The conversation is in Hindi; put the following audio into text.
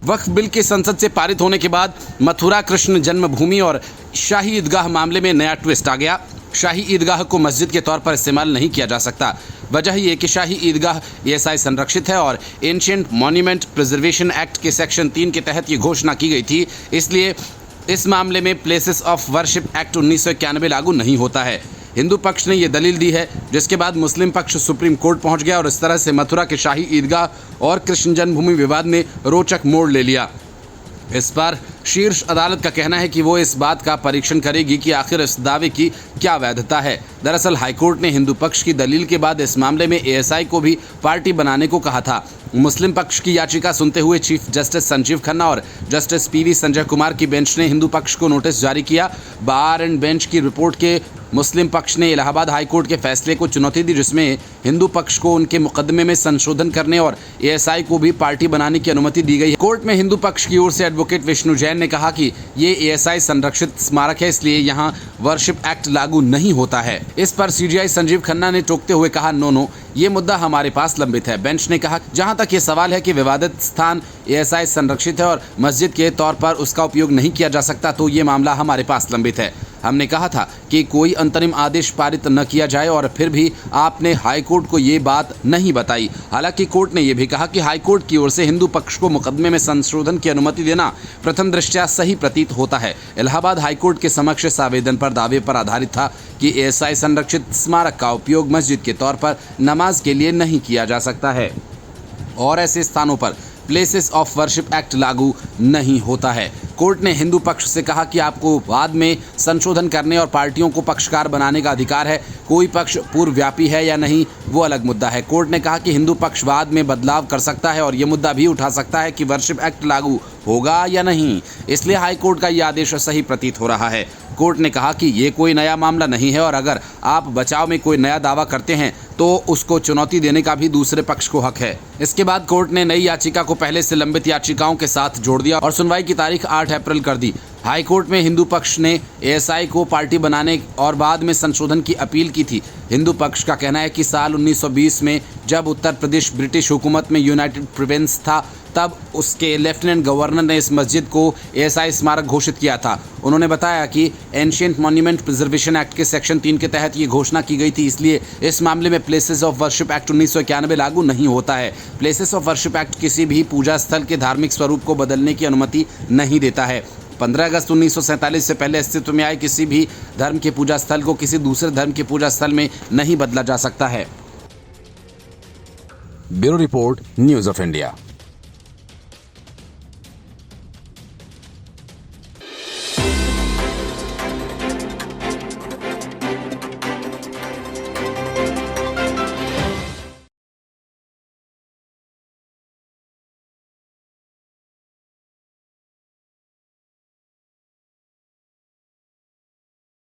वक्फ बिल के संसद से पारित होने के बाद मथुरा कृष्ण जन्मभूमि और शाही ईदगाह मामले में नया ट्विस्ट आ गया। शाही ईदगाह को मस्जिद के तौर पर इस्तेमाल नहीं किया जा सकता। वजह ये कि शाही ईदगाह एएसआई संरक्षित है और एंशिएंट मॉन्यूमेंट प्रिजर्वेशन एक्ट के सेक्शन 3 के तहत ये घोषणा की गई थी। इसलिए इस मामले में प्लेसेस ऑफ वर्शिप एक्ट 1991 लागू नहीं होता है। हिंदू पक्ष ने ये दलील दी है, जिसके बाद मुस्लिम पक्ष सुप्रीम कोर्ट पहुंच गया और इस तरह से मथुरा के शाही ईदगाह और कृष्ण जन्मभूमि विवाद ने रोचक मोड़ ले लिया। इस पर शीर्ष अदालत का कहना है कि वो इस बात का परीक्षण करेगी कि आखिर इस दावे की क्या वैधता है। दरअसल हाईकोर्ट ने हिंदू पक्ष की दलील के बाद इस मामले में एएसआई को भी पार्टी बनाने को कहा था। मुस्लिम पक्ष की याचिका सुनते हुए चीफ जस्टिस संजीव खन्ना और जस्टिस पीवी संजय कुमार की बेंच ने हिंदू पक्ष को नोटिस जारी किया। बार एंड बेंच की रिपोर्ट के मुस्लिम पक्ष ने इलाहाबाद हाईकोर्ट के फैसले को चुनौती दी, जिसमें हिंदू पक्ष को उनके मुकदमे में संशोधन करने और एएसआई को भी पार्टी बनाने की अनुमति दी गई है। कोर्ट में हिंदू पक्ष की ओर से एडवोकेट विष्णु जैन ने कहा कि ये एएसआई संरक्षित स्मारक है, इसलिए यहाँ वर्शिप एक्ट लागू नहीं होता है। इस पर सीजीआई संजीव खन्ना ने टोकते हुए कहा, नो, ये मुद्दा हमारे पास लंबित है। बेंच ने कहा, जहां तक ये सवाल है कि विवादित स्थान एएसआई संरक्षित है और मस्जिद के तौर पर उसका उपयोग नहीं किया जा सकता, तो ये मामला हमारे पास लंबित है। हमने कहा था कि कोई अंतरिम आदेश पारित न किया जाए और फिर भी आपने हाईकोर्ट को ये बात नहीं बताई। हालांकि कोर्ट ने यह भी कहा कि हाईकोर्ट की ओर से हिंदू पक्ष को मुकदमे में संशोधन की अनुमति देना प्रथम दृष्टया सही प्रतीत होता है। इलाहाबाद हाईकोर्ट के समक्ष इस आवेदन पर दावे पर आधारित था कि एएसआई संरक्षित स्मारक का उपयोग मस्जिद के तौर पर नमाज के लिए नहीं किया जा सकता है और ऐसे स्थानों पर प्लेसेस ऑफ वर्शिप एक्ट लागू नहीं होता है। कोर्ट ने हिंदू पक्ष से कहा कि आपको बाद में संशोधन करने और पार्टियों को पक्षकार बनाने का अधिकार है। कोई पक्ष पूर्वव्यापी है या नहीं, वो अलग मुद्दा है। कोर्ट ने कहा कि हिंदू पक्ष बाद में बदलाव कर सकता है और ये मुद्दा भी उठा सकता है कि वर्शिप एक्ट लागू होगा या नहीं। इसलिए हाईकोर्ट का ये आदेश सही प्रतीत हो रहा है। कोर्ट ने कहा कि ये कोई नया मामला नहीं है और अगर आप बचाव में कोई नया दावा करते हैं तो उसको चुनौती देने का भी दूसरे पक्ष को हक है। इसके बाद कोर्ट ने नई याचिका को पहले से लंबित याचिकाओं के साथ जोड़ दिया और सुनवाई की तारीख 8 अप्रैल कर दी। हाईकोर्ट में हिंदू पक्ष ने एएसआई को पार्टी बनाने और बाद में संशोधन की अपील की थी। हिंदू पक्ष का कहना है कि साल 1920 में जब उत्तर प्रदेश ब्रिटिश हुकूमत में यूनाइटेड प्रोविंस था, तब उसके लेफ्टिनेंट गवर्नर ने इस मस्जिद को एएसआई स्मारक घोषित किया था। उन्होंने बताया कि एंशिएंट मॉन्यूमेंट प्रिजर्वेशन एक्ट के सेक्शन 3 के तहत ये घोषणा की गई थी, इसलिए इस मामले में प्लेसेस ऑफ वर्शिप एक्ट 1991 लागू नहीं होता है। प्लेसेस ऑफ वर्शिप एक्ट किसी भी पूजा स्थल के धार्मिक स्वरूप को बदलने की अनुमति नहीं देता है। 15 अगस्त 1947 से पहले अस्तित्व में आए किसी भी धर्म के पूजा स्थल को किसी दूसरे धर्म के पूजा स्थल में नहीं बदला जा सकता है। Bureau report, news of India.